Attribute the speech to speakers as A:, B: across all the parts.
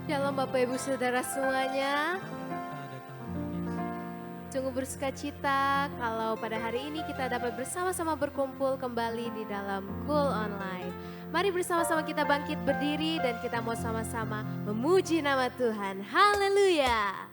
A: Shalom Bapak Ibu Saudara semuanya. Sungguh bersuka cita kalau pada hari ini kita dapat bersama-sama berkumpul kembali di dalam Cool Online. Mari bersama-sama kita bangkit berdiri dan kita mau sama-sama memuji nama Tuhan. Haleluya.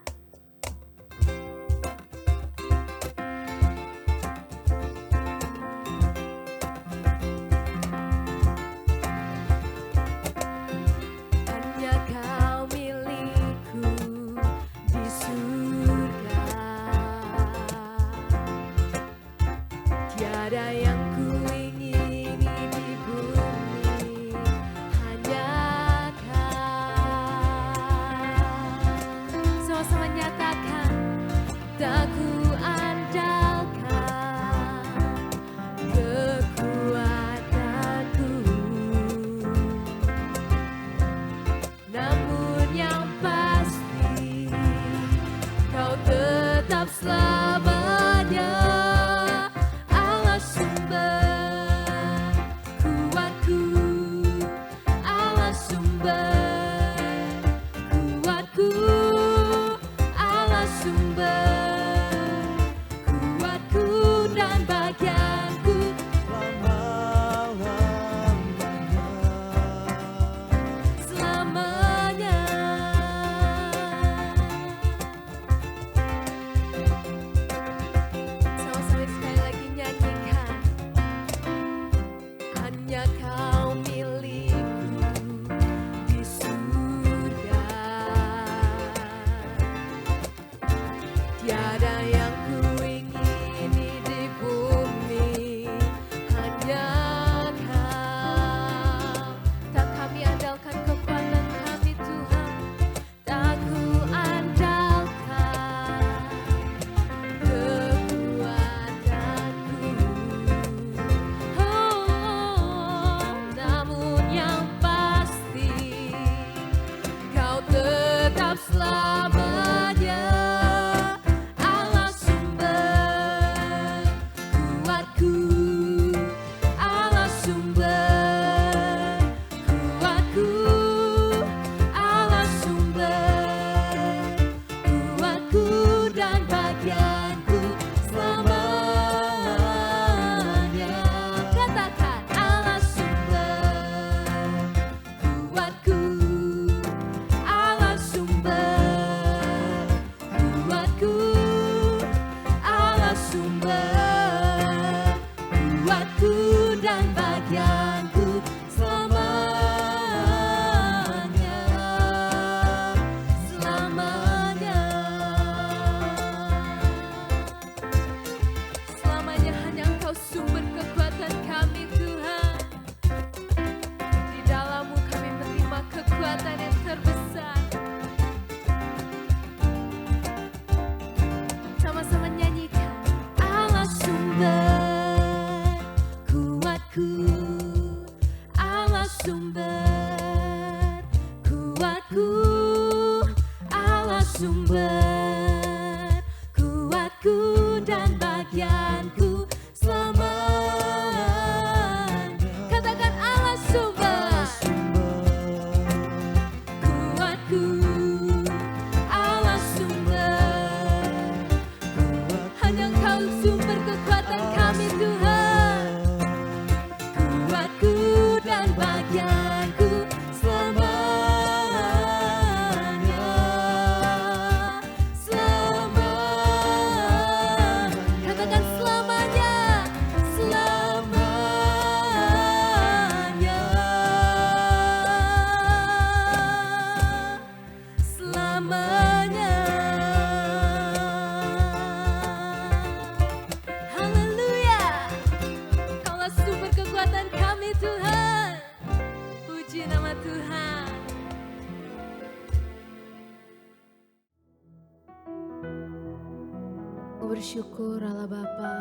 A: Bersyukur Allah Bapa,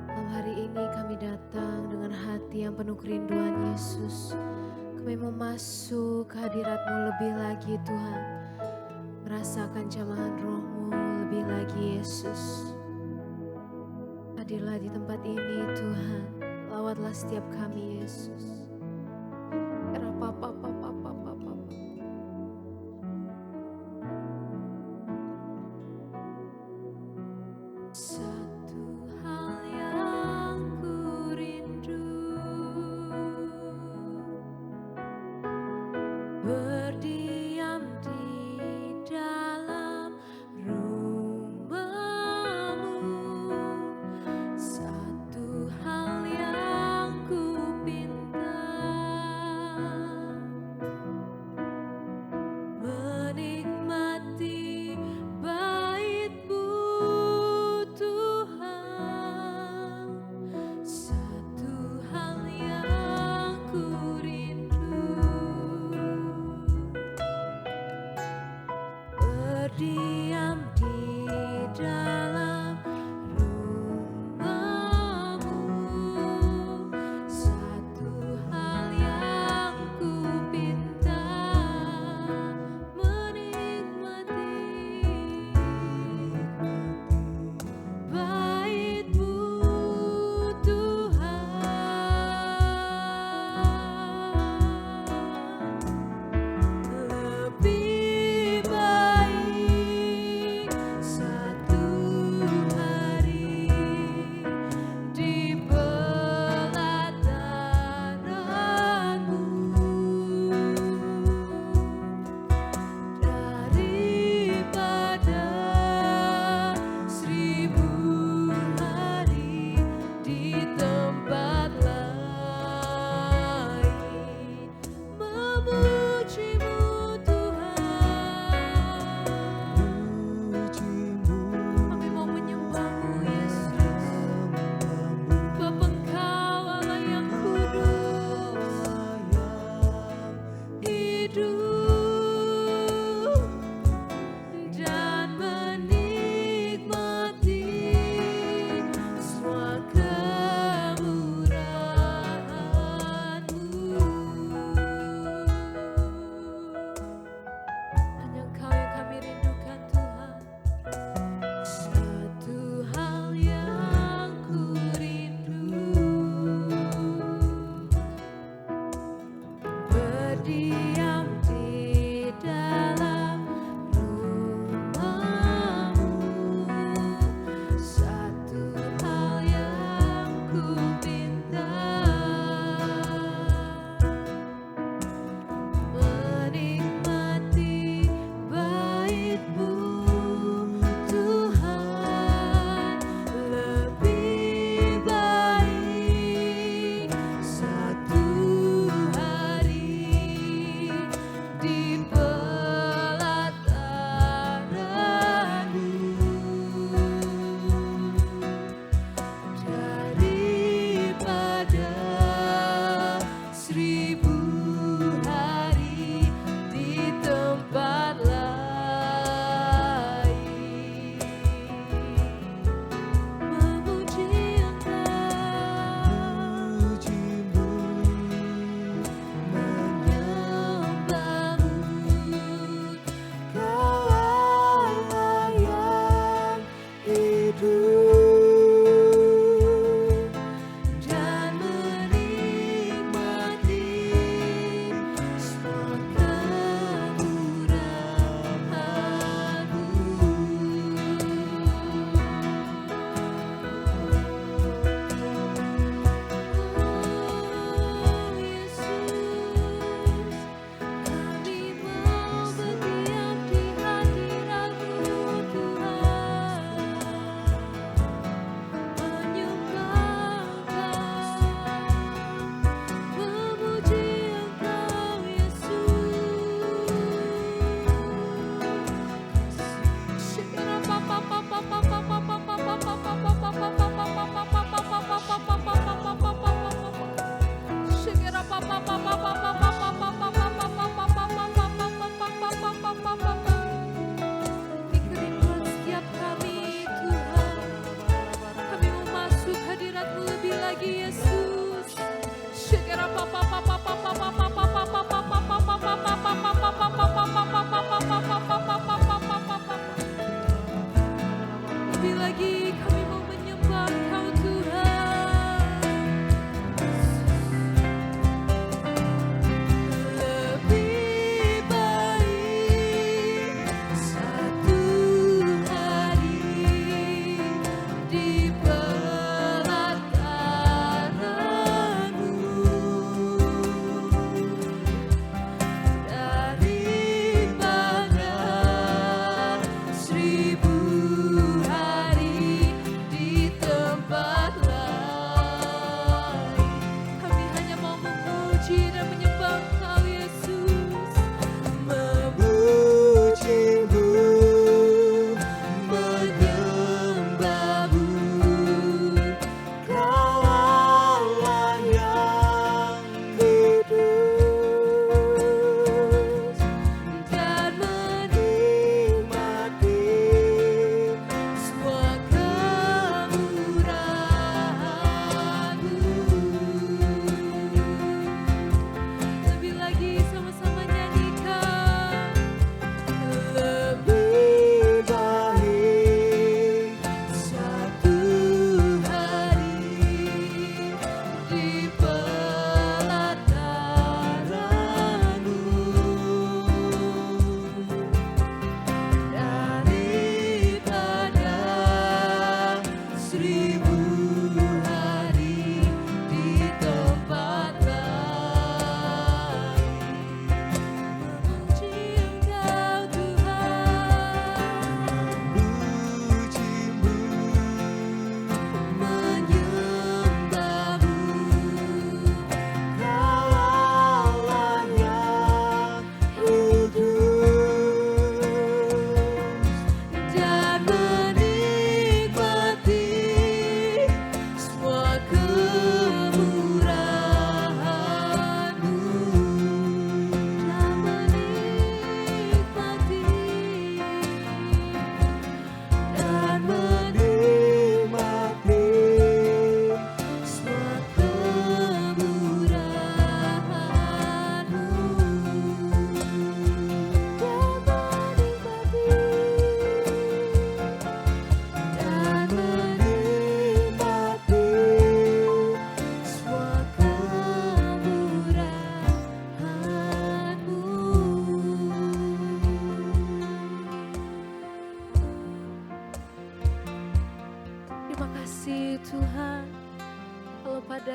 A: malam hari ini kami datang dengan hati yang penuh kerinduan Yesus. Kami mau masuk ke hadirat-Mu lebih lagi Tuhan, merasakan jamahan Roh-Mu lebih lagi Yesus. Hadirlah di tempat ini Tuhan, lawatlah setiap kami Yesus. berdiam di dalam rumah-Mu. Satu hal yang ku pinta, menikmati bait-Mu Tuhan. Satu hal yang ku rindu,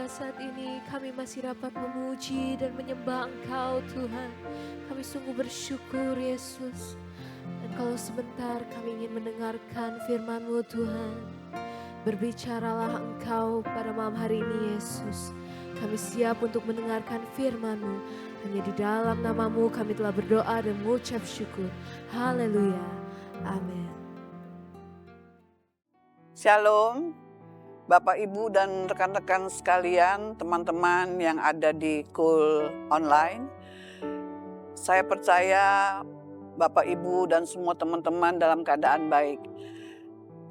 A: saat ini kami masih dapat memuji dan menyembah Engkau Tuhan. Kami sungguh bersyukur Yesus. Dan kalau sebentar kami ingin mendengarkan firman-Mu Tuhan. Berbicaralah Engkau pada malam hari ini Yesus. Kami siap untuk mendengarkan firman-Mu. Hanya di dalam nama-Mu kami telah berdoa dan mengucap syukur. Haleluya. Amin.
B: Shalom, Bapak Ibu dan rekan-rekan sekalian, teman-teman yang ada di Cool Online. Saya percaya Bapak Ibu dan semua teman-teman dalam keadaan baik.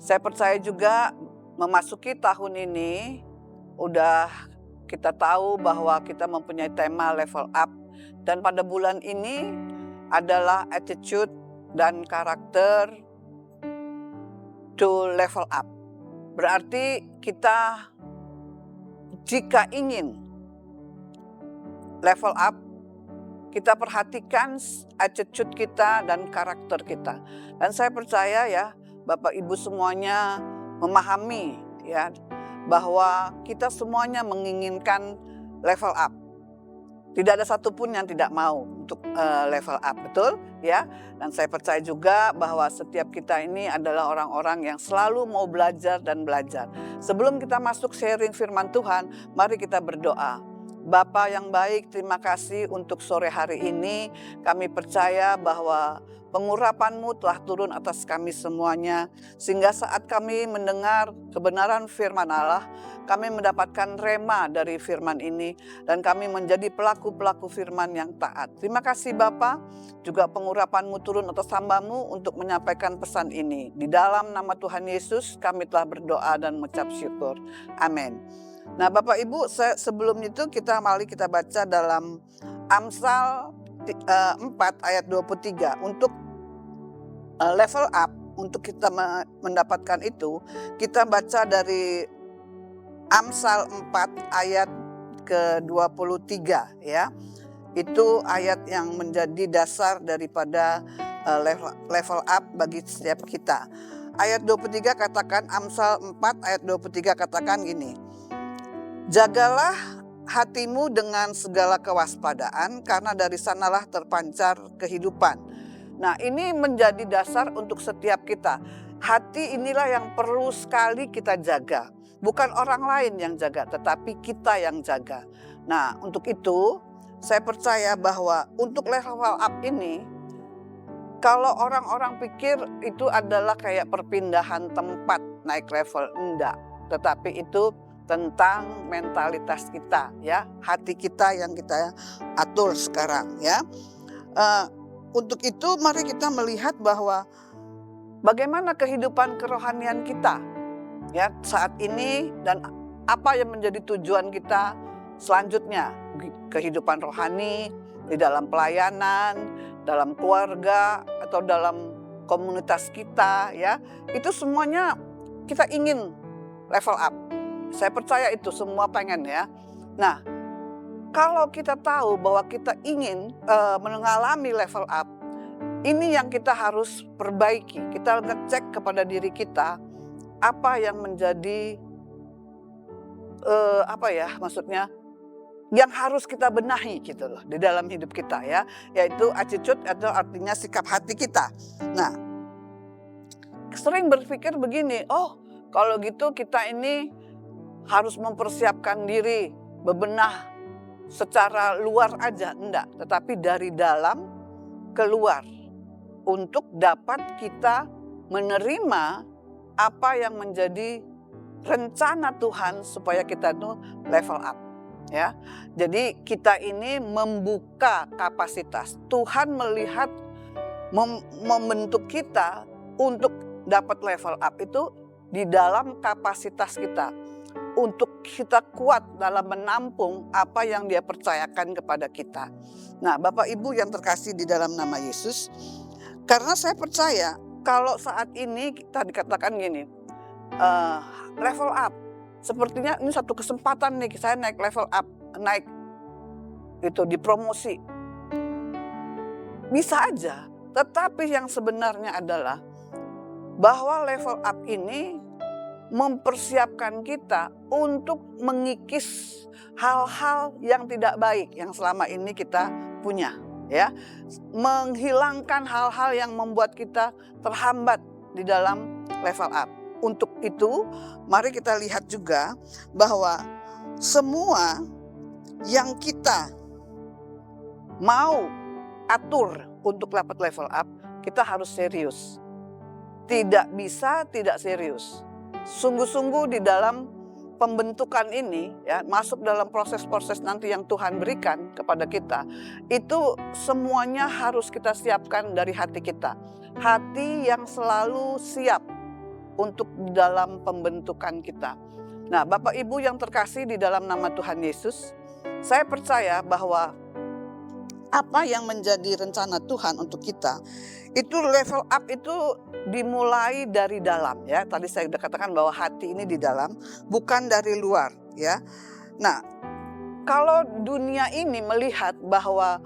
B: Saya percaya juga memasuki tahun ini, udah kita tahu bahwa kita mempunyai tema level up. Dan pada bulan ini adalah attitude dan karakter to level up. Berarti kita jika ingin level up, kita perhatikan attitude kita dan karakter kita. Dan saya percaya ya, Bapak Ibu semuanya memahami ya bahwa kita semuanya menginginkan level up. Tidak ada satupun yang tidak mau untuk level up, betul ya? Dan saya percaya juga bahwa setiap kita ini adalah orang-orang yang selalu mau belajar dan belajar. Sebelum kita masuk sharing firman Tuhan, mari kita berdoa. Bapa yang baik, terima kasih untuk sore hari ini. Kami percaya bahwa pengurapan-Mu telah turun atas kami semuanya. Sehingga saat kami mendengar kebenaran firman Allah, kami mendapatkan rema dari firman ini. Dan kami menjadi pelaku-pelaku firman yang taat. Terima kasih Bapa, juga pengurapan-Mu turun atas hamba-Mu untuk menyampaikan pesan ini. Di dalam nama Tuhan Yesus kami telah berdoa dan mengucap syukur. Amin. Nah Bapak Ibu, sebelum itu mari kita baca dalam Amsal 4 ayat 23. Untuk level up, untuk kita mendapatkan itu, kita baca dari Amsal 4 ayat ke-23 ya. Itu ayat yang menjadi dasar daripada level up bagi setiap kita. Ayat 23 katakan, Amsal 4 ayat 23 katakan gini. Jagalah hatimu dengan segala kewaspadaan, karena dari sanalah terpancar kehidupan. Nah, ini menjadi dasar untuk setiap kita. Hati inilah yang perlu sekali kita jaga. Bukan orang lain yang jaga, tetapi kita yang jaga. Nah, untuk itu saya percaya bahwa untuk level up ini, kalau orang-orang pikir itu adalah kayak perpindahan tempat naik level, enggak. Tetapi itu tentang mentalitas kita ya, hati kita yang kita atur sekarang ya. Untuk itu mari kita melihat bahwa bagaimana kehidupan kerohanian kita ya saat ini dan apa yang menjadi tujuan kita selanjutnya. Kehidupan rohani di dalam pelayanan, dalam keluarga atau dalam komunitas kita ya. Itu semuanya kita ingin level up. Saya percaya itu semua pengen ya. Nah, kalau kita tahu bahwa kita ingin mengalami level up, ini yang kita harus perbaiki. Kita ngecek kepada diri kita apa yang menjadi maksudnya yang harus kita benahi gitu loh di dalam hidup kita ya, yaitu attitude atau artinya sikap hati kita. Nah, sering berpikir begini, oh kalau gitu kita ini harus mempersiapkan diri, bebenah secara luar aja, enggak. Tetapi dari dalam keluar untuk dapat kita menerima apa yang menjadi rencana Tuhan supaya kita itu level up. Ya, jadi kita ini membuka kapasitas. Tuhan melihat membentuk kita untuk dapat level up itu di dalam kapasitas kita. Untuk kita kuat dalam menampung apa yang Dia percayakan kepada kita. Nah, Bapak Ibu yang terkasih di dalam nama Yesus, karena saya percaya kalau saat ini kita dikatakan gini, level up, sepertinya ini satu kesempatan nih saya naik level up, naik itu dipromosi. Bisa aja, tetapi yang sebenarnya adalah bahwa level up ini mempersiapkan kita untuk mengikis hal-hal yang tidak baik yang selama ini kita punya, ya. Menghilangkan hal-hal yang membuat kita terhambat di dalam level up. Untuk itu, mari kita lihat juga bahwa semua yang kita mau atur untuk dapat level up, kita harus serius. Tidak bisa tidak serius. Sungguh-sungguh di dalam pembentukan ini, ya, masuk dalam proses-proses nanti yang Tuhan berikan kepada kita, itu semuanya harus kita siapkan dari hati kita. Hati yang selalu siap untuk di dalam pembentukan kita. Nah, Bapak Ibu yang terkasih di dalam nama Tuhan Yesus, saya percaya bahwa apa yang menjadi rencana Tuhan untuk kita, itu level up itu dimulai dari dalam, ya. Tadi saya sudah katakan bahwa hati ini di dalam, bukan dari luar, ya. Nah, kalau dunia ini melihat bahwa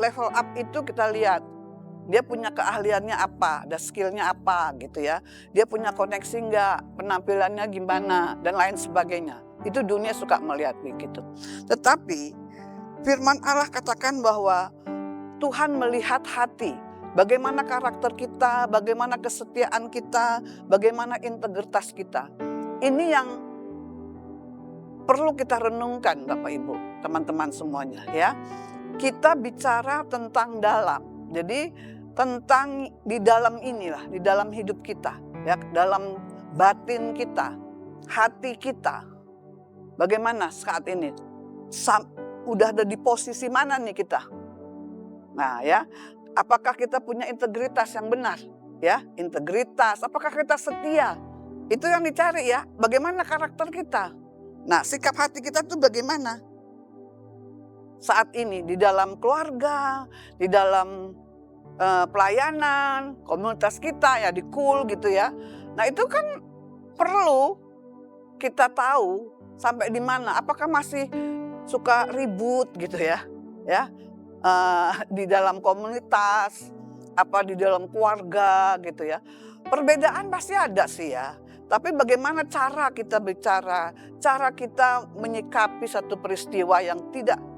B: level up itu kita lihat, dia punya keahliannya apa, ada skillnya apa gitu ya. Dia punya koneksi enggak, penampilannya gimana, dan lain sebagainya. Itu dunia suka melihat begitu. Tetapi firman Allah katakan bahwa Tuhan melihat hati, bagaimana karakter kita, bagaimana kesetiaan kita, bagaimana integritas kita. Ini yang perlu kita renungkan Bapak Ibu, teman-teman semuanya, ya. Kita bicara tentang dalam. Jadi tentang di dalam inilah, di dalam hidup kita, ya, dalam batin kita, hati kita. Bagaimana saat ini? Udah ada di posisi mana nih kita? Nah, ya, apakah kita punya integritas yang benar? Ya, integritas. Apakah kita setia? Itu yang dicari, ya. Bagaimana karakter kita? Nah, sikap hati kita tuh bagaimana? Saat ini di dalam keluarga, di dalam pelayanan, komunitas kita, ya, di cool gitu ya. Nah, itu kan perlu kita tahu sampai di mana. Apakah masih suka ribut gitu ya, di dalam komunitas, apa di dalam keluarga gitu ya. Perbedaan pasti ada sih ya, tapi bagaimana cara kita bicara, cara kita menyikapi satu peristiwa yang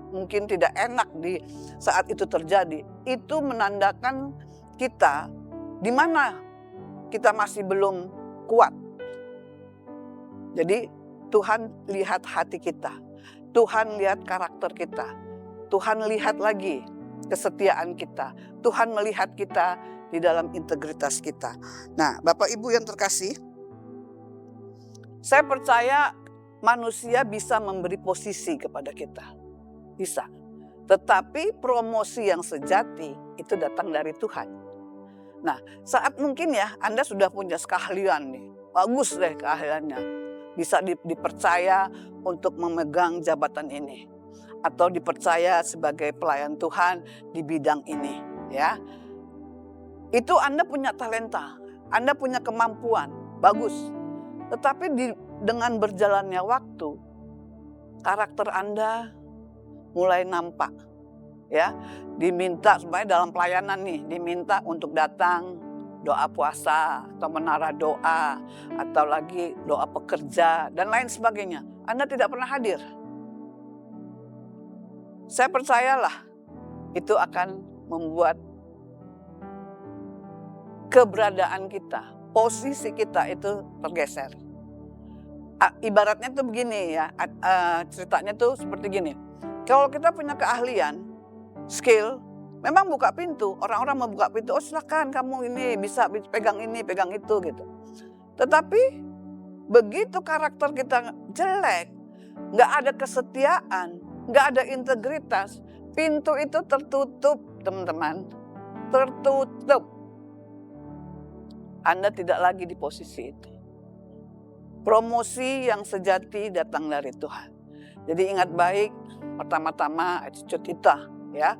B: mungkin tidak enak di saat itu terjadi, itu menandakan kita di mana kita masih belum kuat. Jadi Tuhan lihat hati kita. Tuhan lihat karakter kita. Tuhan lihat lagi kesetiaan kita. Tuhan melihat kita di dalam integritas kita. Nah, Bapak Ibu yang terkasih, saya percaya manusia bisa memberi posisi kepada kita. Bisa. Tetapi promosi yang sejati itu datang dari Tuhan. Nah, saat mungkin ya Anda sudah punya keahlian nih. Bagus deh keahliannya. Bisa dipercaya untuk memegang jabatan ini, atau dipercaya sebagai pelayan Tuhan di bidang ini, ya. Itu Anda punya talenta, Anda punya kemampuan, bagus. Tetapi dengan berjalannya waktu, karakter Anda mulai nampak, ya. Diminta supaya dalam pelayanan nih, diminta untuk datang doa puasa atau menara doa atau lagi doa pekerja dan lain sebagainya. Anda tidak pernah hadir. Saya percayalah itu akan membuat keberadaan kita, posisi kita itu tergeser. Ibaratnya tuh begini ya, ceritanya tuh seperti gini. Kalau kita punya keahlian, skill, memang buka pintu, orang-orang mau buka pintu, oh silakan kamu ini bisa pegang ini, pegang itu gitu. Tetapi begitu karakter kita jelek, nggak ada kesetiaan, nggak ada integritas, pintu itu tertutup teman-teman, tertutup. Anda tidak lagi di posisi itu. Promosi yang sejati datang dari Tuhan. Jadi ingat baik, pertama-tama attitude kita, ya.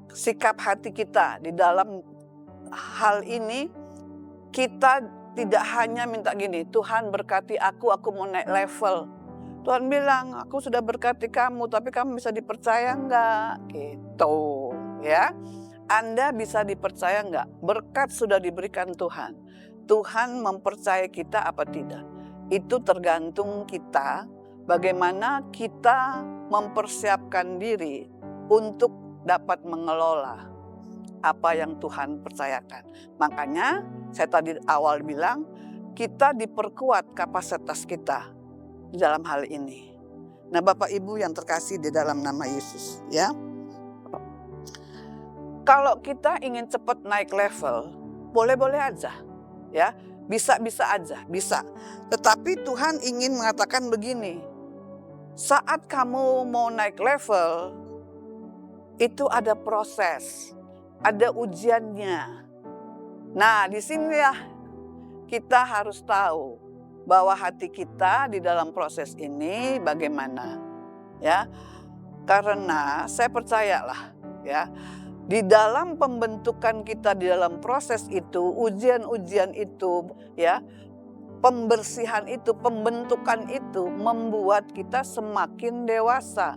B: Sikap hati kita di dalam hal ini, kita tidak hanya minta gini, Tuhan berkati aku mau naik level. Tuhan bilang, aku sudah berkati kamu, tapi kamu bisa dipercaya enggak? Gitu, ya. Anda bisa dipercaya enggak? Berkat sudah diberikan Tuhan. Tuhan mempercayai kita apa tidak? itu tergantung kita, bagaimana kita mempersiapkan diri untuk dapat mengelola apa yang Tuhan percayakan. Makanya saya tadi awal bilang, kita diperkuat kapasitas kita di dalam hal ini. Nah, Bapak Ibu yang terkasih di dalam nama Yesus, ya. Kalau kita ingin cepat naik level, boleh-boleh aja, ya. Bisa-bisa aja, bisa. Tetapi Tuhan ingin mengatakan begini, saat kamu mau naik level, itu ada proses, ada ujiannya. Nah, disinilah kita harus tahu bahwa hati kita di dalam proses ini bagaimana, ya. Karena saya percayalah, ya, di dalam pembentukan kita di dalam proses itu, ujian-ujian itu, ya, pembersihan itu, pembentukan itu membuat kita semakin dewasa.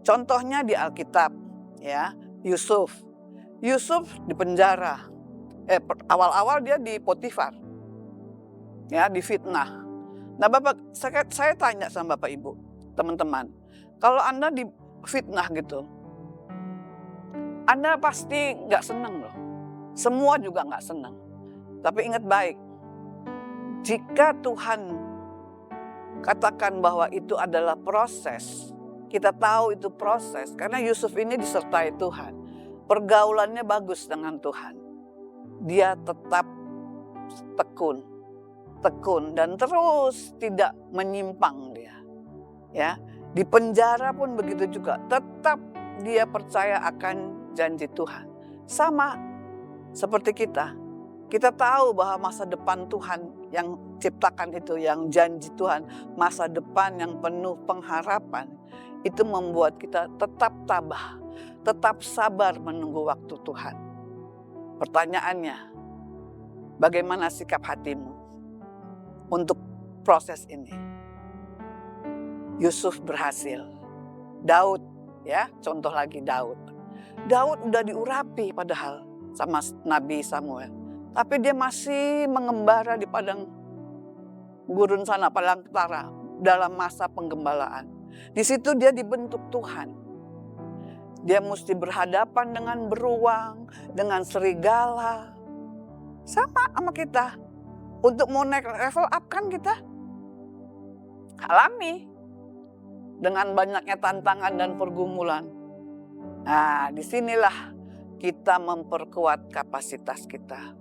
B: Contohnya di Alkitab, ya, Yusuf di penjara. Awal-awal dia di Potifar, ya, difitnah. Nah, saya tanya sama Bapak Ibu, teman-teman, kalau Anda difitnah gitu, Anda pasti nggak senang loh. Semua juga nggak senang. Tapi ingat baik, jika Tuhan katakan bahwa itu adalah proses, kita tahu itu proses. Karena Yusuf ini disertai Tuhan. Pergaulannya bagus dengan Tuhan. Dia tetap tekun dan terus tidak menyimpang dia. Ya, di penjara pun begitu juga. Tetap dia percaya akan janji Tuhan. Sama seperti kita. Kita tahu bahwa masa depan Tuhan yang ciptakan itu, yang janji Tuhan, masa depan yang penuh pengharapan, itu membuat kita tetap tabah, tetap sabar menunggu waktu Tuhan. Pertanyaannya, bagaimana sikap hatimu untuk proses ini? Yusuf berhasil. Daud, ya, contoh lagi Daud. Daud udah diurapi padahal sama Nabi Samuel. Tapi dia masih mengembara di padang gurun sana, padang tara, dalam masa penggembalaan. Di situ dia dibentuk Tuhan. Dia mesti berhadapan dengan beruang, dengan serigala. Sama kita. Untuk mau naik level up kan kita alami. Dengan banyaknya tantangan dan pergumulan. Nah, disinilah kita memperkuat kapasitas kita.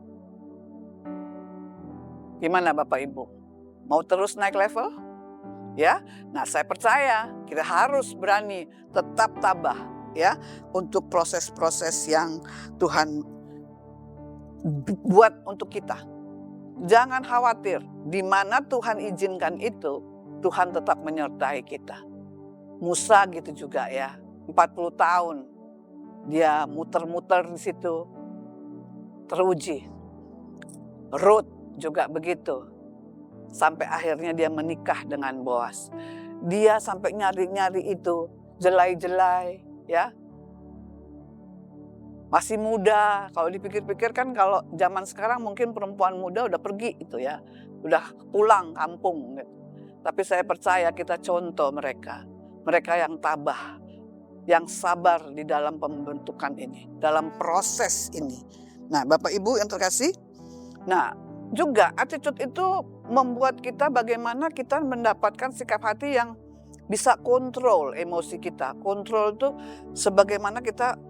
B: Gimana Bapak Ibu? Mau terus naik level? Ya, nah saya percaya kita harus berani tetap tabah, ya, untuk proses-proses yang Tuhan buat untuk kita. Jangan khawatir, di mana Tuhan izinkan itu, Tuhan tetap menyertai kita. Musa gitu juga ya, 40 tahun dia muter-muter di situ, teruji. Ruth juga begitu, sampai akhirnya dia menikah dengan Boas. Dia sampai nyari-nyari itu, jelai-jelai, ya. Masih muda, kalau dipikir-pikir kan kalau zaman sekarang mungkin perempuan muda udah pergi itu ya, udah pulang kampung. Gitu. Tapi saya percaya kita contoh mereka yang tabah, yang sabar di dalam pembentukan ini, dalam proses ini. Nah, Bapak Ibu yang terkasih, nah juga attitude itu membuat kita bagaimana kita mendapatkan sikap hati yang bisa kontrol emosi kita. Kontrol itu sebagaimana kita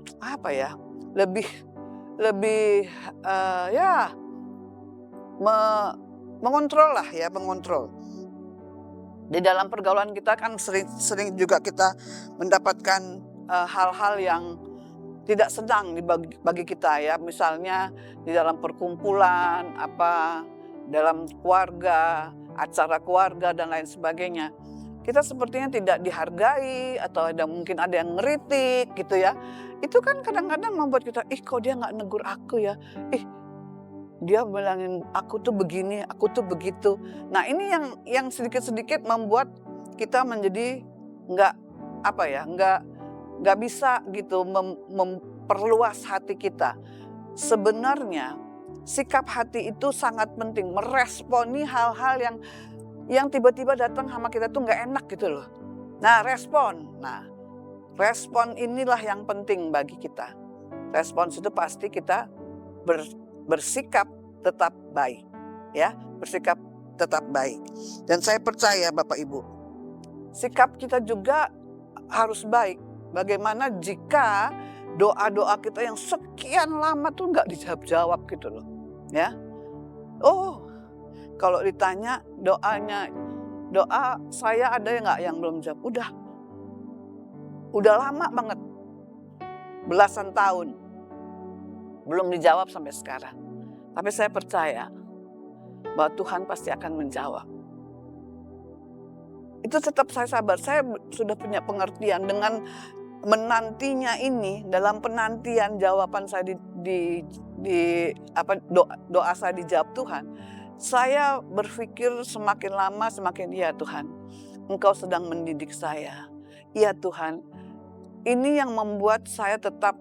B: mengontrol lah ya, mengontrol. Di dalam pergaulan kita kan sering juga kita mendapatkan hal-hal yang tidak senang bagi kita ya. Misalnya di dalam perkumpulan, dalam keluarga, acara keluarga dan lain sebagainya. Kita sepertinya tidak dihargai atau mungkin ada yang ngeritik gitu ya. Itu kan kadang-kadang membuat kita, kok dia gak negur aku ya. Dia bilangin aku tuh begini, aku tuh begitu. Nah ini yang sedikit-sedikit membuat kita menjadi nggak bisa gitu memperluas hati kita. Sebenarnya sikap hati itu sangat penting, meresponi hal-hal yang yang tiba-tiba datang sama kita tuh nggak enak gitu loh. Nah, respon. Nah, respon inilah yang penting bagi kita. Respons itu pasti kita bersikap tetap baik, ya, bersikap tetap baik. Dan saya percaya Bapak Ibu, sikap kita juga harus baik. Bagaimana jika doa-doa kita yang sekian lama tuh nggak dijawab gitu loh, ya. Oh, kalau ditanya doa saya ada nggak yang belum jawab? Udah lama banget, belasan tahun belum dijawab sampai sekarang. Tapi saya percaya bahwa Tuhan pasti akan menjawab. Itu tetap saya sabar. Saya sudah punya pengertian dengan menantinya ini, dalam penantian jawaban saya doa saya dijawab Tuhan. Saya berpikir semakin lama semakin, ya Tuhan, Engkau sedang mendidik saya. Ya Tuhan, ini yang membuat saya tetap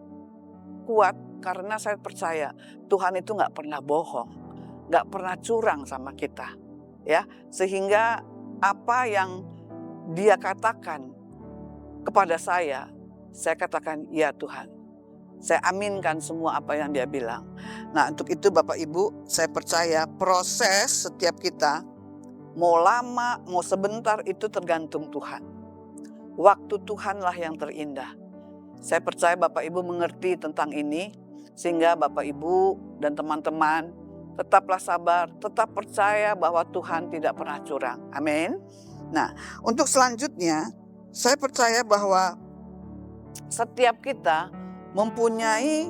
B: kuat karena saya percaya Tuhan itu nggak pernah bohong, nggak pernah curang sama kita, ya. Sehingga apa yang Dia katakan kepada saya katakan ya Tuhan. Saya aminkan semua apa yang Dia bilang. Nah, untuk itu Bapak Ibu, saya percaya proses setiap kita mau lama, mau sebentar itu tergantung Tuhan. Waktu Tuhanlah yang terindah. Saya percaya Bapak Ibu mengerti tentang ini, sehingga Bapak Ibu dan teman-teman tetaplah sabar, tetap percaya bahwa Tuhan tidak pernah curang. Amin. Nah, untuk selanjutnya, saya percaya bahwa setiap kita mempunyai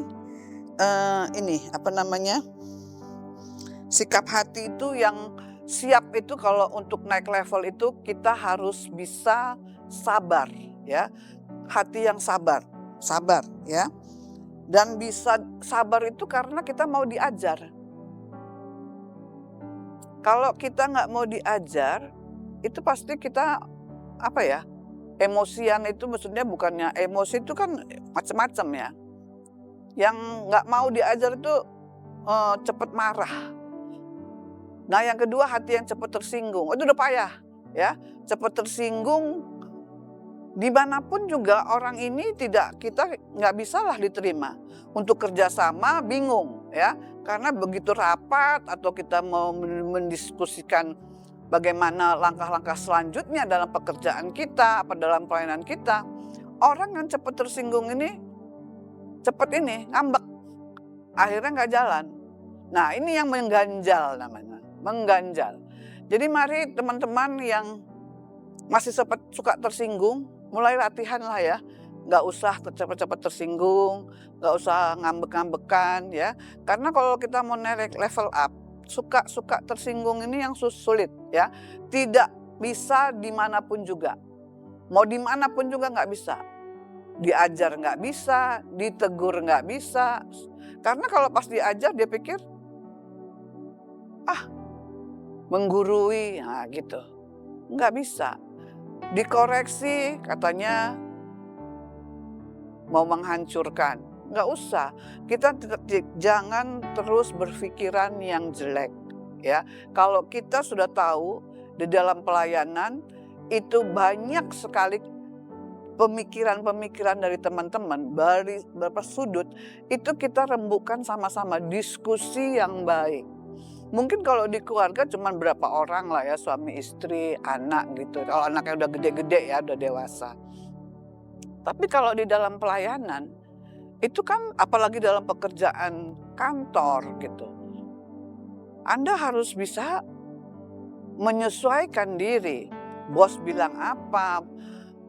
B: sikap hati itu yang siap. Itu kalau untuk naik level itu kita harus bisa sabar, ya. Hati yang sabar ya. Dan bisa sabar itu karena kita mau diajar. Kalau kita nggak mau diajar, itu pasti kita emosian. Itu maksudnya bukannya emosi itu kan macam-macam ya. Yang nggak mau diajar itu cepat marah. Nah, yang kedua hati yang cepat tersinggung. Itu udah payah, ya. Cepat tersinggung. Dimanapun juga orang ini kita nggak bisalah diterima. Untuk kerjasama bingung, ya, karena begitu rapat atau kita mau mendiskusikan bagaimana langkah-langkah selanjutnya dalam pekerjaan kita, dalam pelayanan kita, orang yang cepat tersinggung ini cepat ngambek, akhirnya nggak jalan. Nah, ini yang mengganjal namanya, mengganjal. Jadi mari teman-teman yang masih suka tersinggung, mulai latihan lah ya. Nggak usah cepat-cepat tersinggung, nggak usah ngambek-ngambekan ya. Karena kalau kita mau naik level up, suka tersinggung ini yang sulit ya. Tidak bisa dimanapun juga. Mau dimanapun juga nggak bisa. Diajar nggak bisa, ditegur nggak bisa. Karena kalau pas diajar dia pikir, menggurui, nah gitu. Nggak bisa. Dikoreksi katanya mau menghancurkan. Nggak usah. Kita jangan terus berpikiran yang jelek. Ya, kalau kita sudah tahu di dalam pelayanan itu banyak sekali pemikiran-pemikiran dari teman-teman dari beberapa sudut, itu kita rembukan sama-sama, diskusi yang baik. Mungkin kalau di keluarga cuma berapa orang lah ya, suami istri, anak gitu. Kalau anaknya udah gede-gede ya, udah dewasa. Tapi kalau di dalam pelayanan, itu kan apalagi dalam pekerjaan kantor gitu. Anda harus bisa menyesuaikan diri. Bos bilang apa,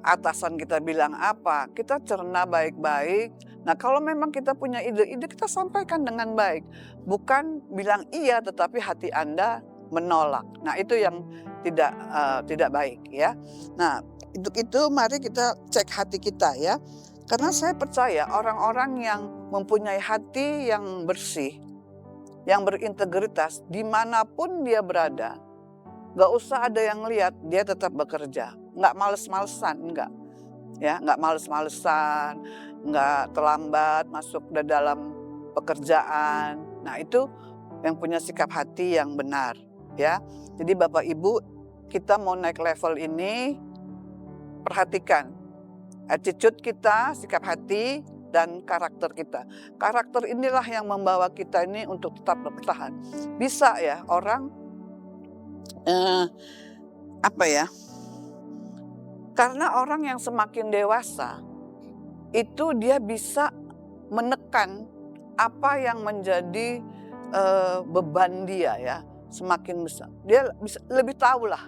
B: atasan kita bilang apa, kita cerna baik-baik. Nah, kalau memang kita punya ide-ide, kita sampaikan dengan baik. Bukan bilang iya tetapi hati Anda menolak. Nah, itu yang tidak baik ya. Nah, untuk itu mari kita cek hati kita ya. Karena saya percaya orang-orang yang mempunyai hati yang bersih, yang berintegritas, dimanapun dia berada, gak usah ada yang lihat, dia tetap bekerja. Nggak males-malesan, enggak. Ya, nggak males-malesan, nggak terlambat masuk ke dalam pekerjaan. Nah, itu yang punya sikap hati yang benar. Ya, jadi Bapak Ibu kita mau naik level ini, perhatikan attitude kita, sikap hati, dan karakter kita. Karakter inilah yang membawa kita ini untuk tetap bertahan. Bisa ya orang apa ya? Karena orang yang semakin dewasa itu dia bisa menekan apa yang menjadi beban dia ya, semakin besar. Dia bisa lebih tahu lah,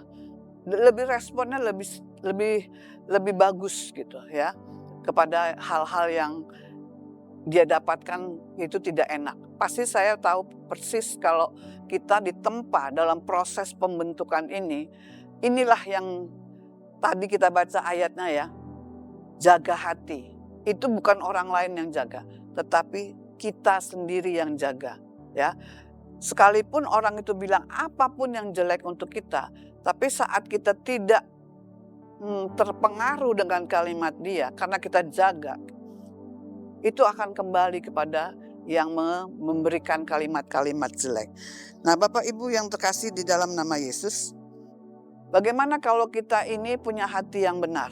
B: lebih responnya lebih bagus gitu ya, kepada hal-hal yang dia dapatkan itu tidak enak. Pasti saya tahu persis kalau kita ditempa dalam proses pembentukan ini, inilah yang tadi kita baca ayatnya ya, jaga hati. Itu bukan orang lain yang jaga, tetapi kita sendiri yang jaga ya. Sekalipun orang itu bilang apapun yang jelek untuk kita, tapi saat kita tidak terpengaruh dengan kalimat dia karena kita jaga, itu akan kembali kepada yang memberikan kalimat-kalimat jelek. Nah, Bapak Ibu yang terkasih di dalam nama Yesus, bagaimana kalau kita ini punya hati yang benar?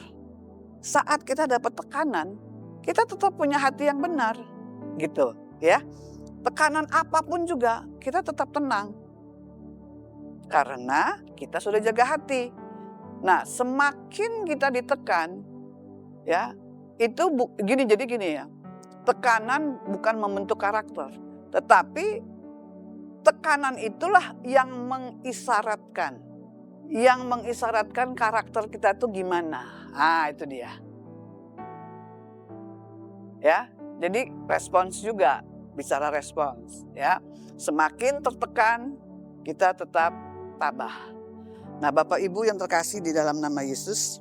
B: Saat kita dapat tekanan, kita tetap punya hati yang benar, gitu ya. Tekanan apapun juga kita tetap tenang, karena kita sudah jaga hati. Nah, semakin kita ditekan, ya itu jadi gini ya. Tekanan bukan membentuk karakter, tetapi tekanan itulah yang mengisyaratkan karakter kita itu gimana. Ah, itu dia. Ya, jadi respons juga, bicara respons ya. Semakin tertekan, kita tetap tabah. Nah, Bapak Ibu yang terkasih di dalam nama Yesus,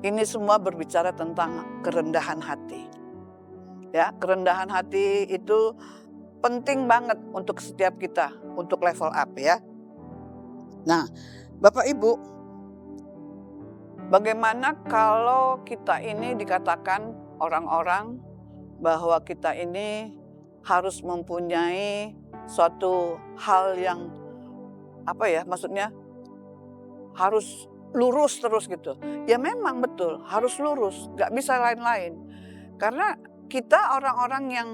B: ini semua berbicara tentang kerendahan hati. Ya, kerendahan hati itu penting banget untuk setiap kita, untuk level up ya. Nah, Bapak Ibu, bagaimana kalau kita ini dikatakan orang-orang bahwa kita ini harus mempunyai suatu hal yang maksudnya harus lurus terus gitu. Ya memang betul, harus lurus, gak bisa lain-lain. Karena kita orang-orang yang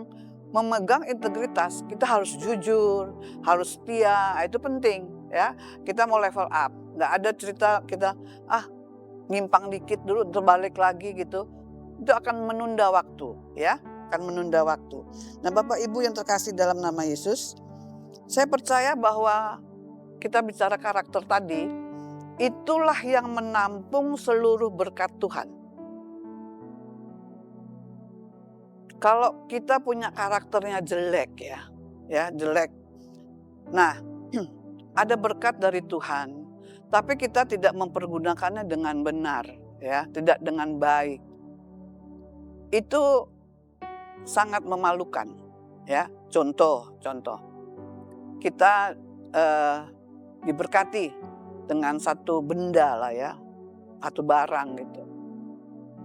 B: memegang integritas, kita harus jujur, harus setia, itu penting ya. Kita mau level up, gak ada cerita kita nyimpang dikit dulu terbalik lagi gitu. Itu akan menunda waktu ya, akan menunda waktu. Nah, Bapak Ibu yang terkasih dalam nama Yesus, saya percaya bahwa kita bicara karakter tadi, itulah yang menampung seluruh berkat Tuhan. Kalau kita punya karakternya jelek ya jelek. Nah, ada berkat dari Tuhan, tapi kita tidak mempergunakannya dengan benar ya, tidak dengan baik. Itu sangat memalukan ya. Contoh kita diberkati dengan satu benda lah ya, satu barang gitu.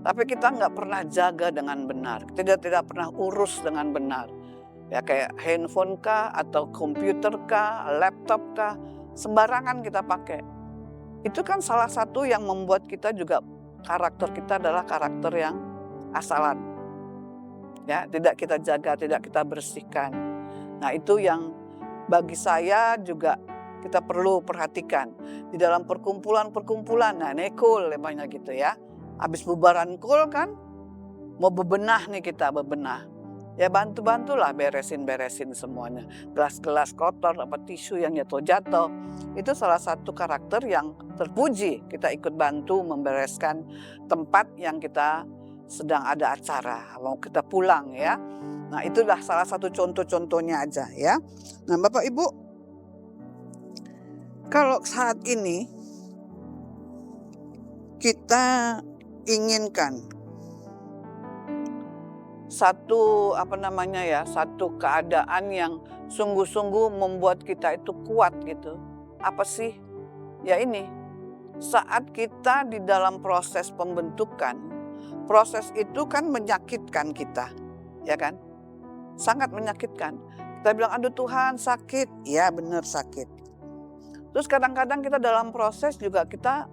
B: Tapi kita nggak pernah jaga dengan benar, tidak pernah urus dengan benar. Ya kayak handphone kah, atau komputer kah, laptop kah, sembarangan kita pakai. Itu kan salah satu yang membuat kita juga, karakter kita adalah karakter yang asalan. Ya, tidak kita jaga, tidak kita bersihkan. Nah, itu yang bagi saya juga kita perlu perhatikan di dalam perkumpulan. Nah, ini cool namanya gitu ya. Habis bubaran cool kan, mau bebenah nih kita, bebenah. Ya bantu-bantulah beresin semuanya. Gelas-gelas kotor, tisu yang jatuh-jatuh. Itu salah satu karakter yang terpuji. Kita ikut bantu membereskan tempat yang kita sedang ada acara, mau kita pulang ya. Nah, itulah salah satu contoh-contohnya aja ya. Nah, Bapak Ibu, kalau saat ini kita inginkan satu satu keadaan yang sungguh-sungguh membuat kita itu kuat gitu. Apa sih? Ya ini, saat kita di dalam proses pembentukan, proses itu kan menyakitkan kita, ya kan? Sangat menyakitkan. Kita bilang, aduh Tuhan sakit. Ya benar sakit. Terus kadang-kadang kita dalam proses juga kita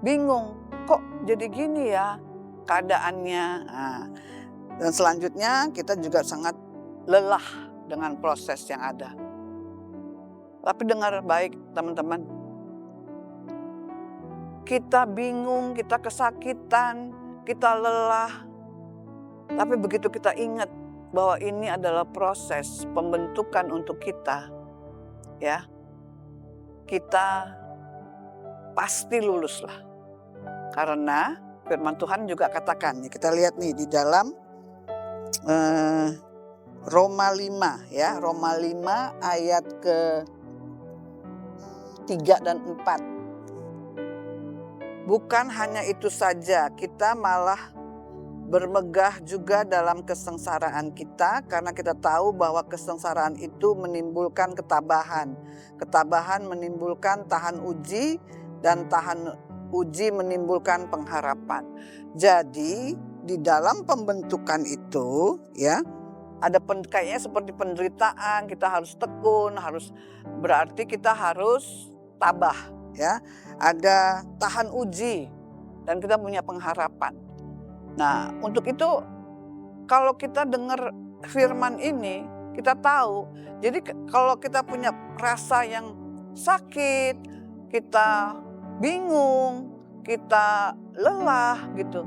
B: bingung, kok jadi gini ya keadaannya. Nah, dan selanjutnya kita juga sangat lelah dengan proses yang ada. Tapi dengar baik teman-teman, kita bingung, kita kesakitan, kita lelah. Tapi begitu kita ingat bahwa ini adalah proses pembentukan untuk kita, ya, kita pasti lulus lah. Karena firman Tuhan juga katakan, kita lihat nih di dalam Roma 5 ya, Roma 5 ayat ke 3 dan 4. Bukan hanya itu saja, kita malah bermegah juga dalam kesengsaraan kita, karena kita tahu bahwa kesengsaraan itu menimbulkan ketabahan. Ketabahan menimbulkan tahan uji, dan tahan uji menimbulkan pengharapan. Jadi di dalam pembentukan itu ya, ada kayaknya seperti penderitaan, kita harus tekun, berarti kita harus tabah ya. Ada tahan uji dan kita punya pengharapan. Nah, untuk itu kalau kita dengar firman ini, kita tahu. Jadi kalau kita punya rasa yang sakit, kita bingung, kita lelah gitu.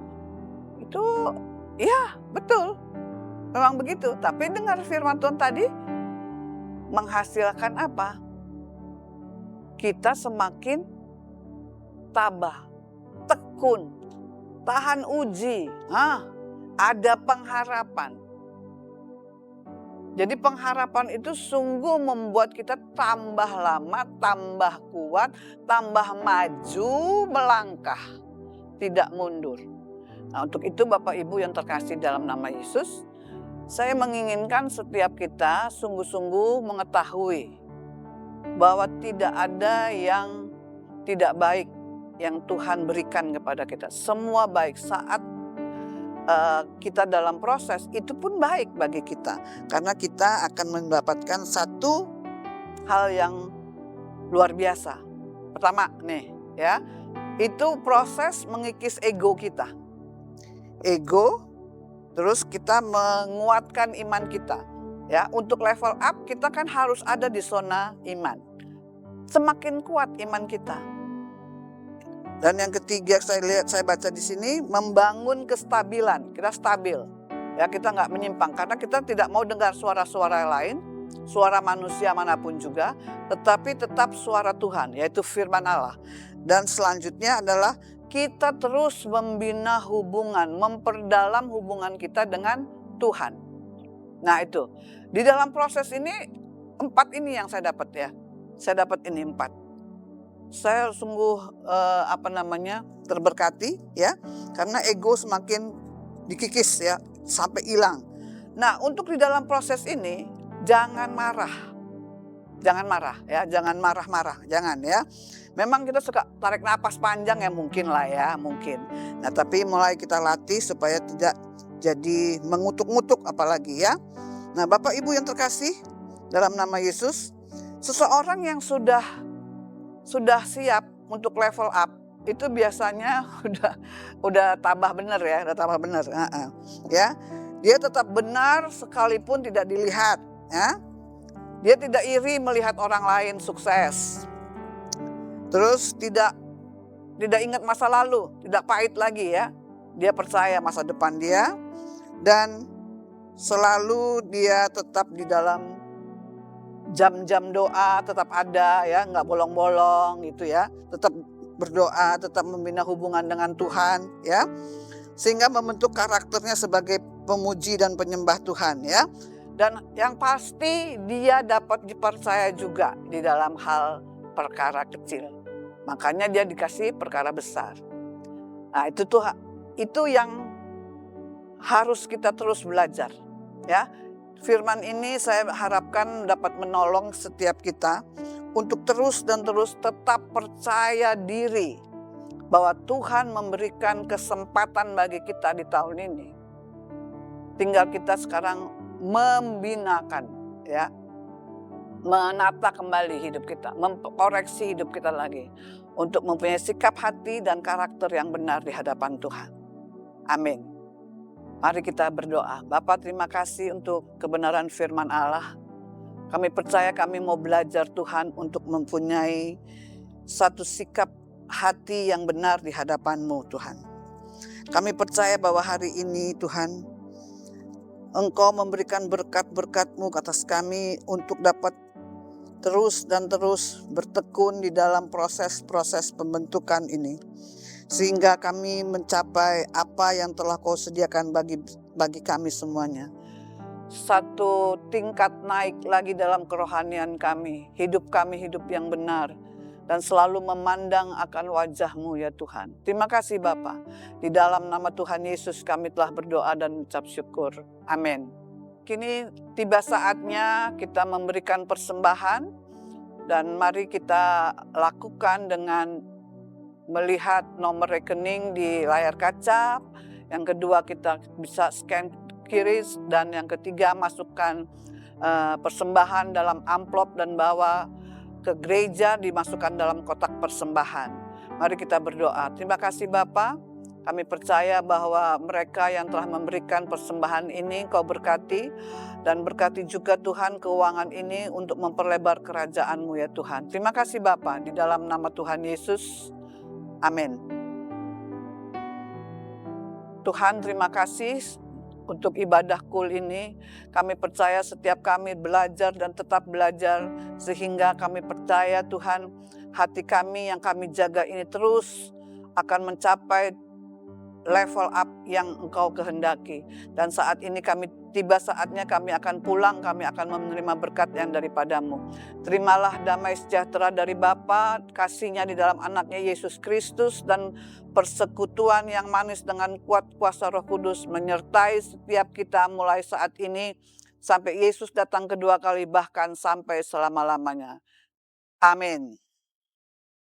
B: Itu ya betul, memang begitu. Tapi dengar firman Tuhan tadi menghasilkan apa? Kita semakin tabah, tekun, tahan uji, ada pengharapan. Jadi pengharapan itu sungguh membuat kita tambah lama, tambah kuat, tambah maju melangkah, tidak mundur. Nah, untuk itu Bapak Ibu yang terkasih dalam nama Yesus, saya menginginkan setiap kita sungguh-sungguh mengetahui bahwa tidak ada yang tidak baik yang Tuhan berikan kepada kita. Semua baik. Saat kita dalam proses, itu pun baik bagi kita. Karena kita akan mendapatkan satu hal yang luar biasa. Pertama nih ya, itu proses mengikis ego kita. Ego, terus kita menguatkan iman kita. Ya, untuk level up kita kan harus ada di zona iman. Semakin kuat iman kita. Dan yang ketiga saya baca di sini, membangun kestabilan. Kita stabil. Ya, kita nggak menyimpang karena kita tidak mau dengar suara-suara lain, suara manusia manapun juga, tetapi tetap suara Tuhan, yaitu firman Allah. Dan selanjutnya adalah kita terus membina hubungan, memperdalam hubungan kita dengan Tuhan. Nah itu, di dalam proses ini 4 ini yang saya dapat ya. Saya dapat ini 4. Saya sungguh terberkati ya, karena ego semakin dikikis ya, sampai hilang. Nah, untuk di dalam proses ini jangan marah. Jangan marah ya, jangan marah-marah, jangan ya. Memang kita suka tarik napas panjang ya, mungkin lah ya, mungkin. Nah, tapi mulai kita latih supaya tidak jadi mengutuk-ngutuk apalagi ya. Nah, Bapak Ibu yang terkasih dalam nama Yesus, seseorang yang sudah siap untuk level up itu biasanya udah tabah benar ya, udah tabah benar. Ya, dia tetap benar sekalipun tidak dilihat. Ya, dia tidak iri melihat orang lain sukses. Terus tidak ingat masa lalu, tidak pahit lagi ya. Dia percaya masa depan dia dan selalu dia tetap di dalam jam-jam doa, tetap ada ya, nggak bolong-bolong gitu ya. Tetap berdoa, tetap membina hubungan dengan Tuhan ya. Sehingga membentuk karakternya sebagai pemuji dan penyembah Tuhan ya. Dan yang pasti dia dapat dipercaya juga di dalam hal perkara kecil. Makanya dia dikasih perkara besar. Nah itu yang harus kita terus belajar ya. Firman ini saya harapkan dapat menolong setiap kita untuk terus dan terus tetap percaya diri bahwa Tuhan memberikan kesempatan bagi kita di tahun ini. Tinggal kita sekarang membinakan ya. menata kembali hidup kita, mengkoreksi hidup kita lagi. Untuk mempunyai sikap hati dan karakter yang benar di hadapan Tuhan. Amin. Mari kita berdoa. Bapa, terima kasih untuk kebenaran firman Allah. Kami percaya kami mau belajar Tuhan untuk mempunyai satu sikap hati yang benar di hadapan-Mu Tuhan. Kami percaya bahwa hari ini Tuhan, Engkau memberikan berkat-berkat-Mu atas kami untuk dapat terus dan terus bertekun di dalam proses-proses pembentukan ini. Sehingga kami mencapai apa yang telah Kau sediakan bagi kami semuanya. Satu tingkat naik lagi dalam kerohanian kami hidup yang benar. Dan selalu memandang akan wajah-Mu ya Tuhan. Terima kasih Bapa. Di dalam nama Tuhan Yesus kami telah berdoa dan mengucap syukur. Amin. Kini tiba saatnya kita memberikan persembahan, dan mari kita lakukan dengan melihat nomor rekening di layar kaca. Yang kedua kita bisa scan kiri, dan yang ketiga masukkan persembahan dalam amplop dan bawa ke gereja, dimasukkan dalam kotak persembahan. Mari kita berdoa. Terima kasih Bapa. Kami percaya bahwa mereka yang telah memberikan persembahan ini Kau berkati, dan berkati juga Tuhan keuangan ini untuk memperlebar kerajaan-Mu ya Tuhan. Terima kasih Bapa, di dalam nama Tuhan Yesus. Amin. Tuhan, terima kasih untuk ibadah kul ini. Kami percaya setiap kami belajar dan tetap belajar, sehingga kami percaya Tuhan, hati kami yang kami jaga ini terus akan mencapai level up yang Engkau kehendaki. Dan saat ini tiba saatnya kami akan pulang, kami akan menerima berkat yang daripada-Mu. Terimalah damai sejahtera dari Bapa, kasih-Nya di dalam anaknya Yesus Kristus, dan persekutuan yang manis dengan kuat kuasa Roh Kudus menyertai setiap kita mulai saat ini sampai Yesus datang kedua kali, bahkan sampai selama-lamanya. Amin.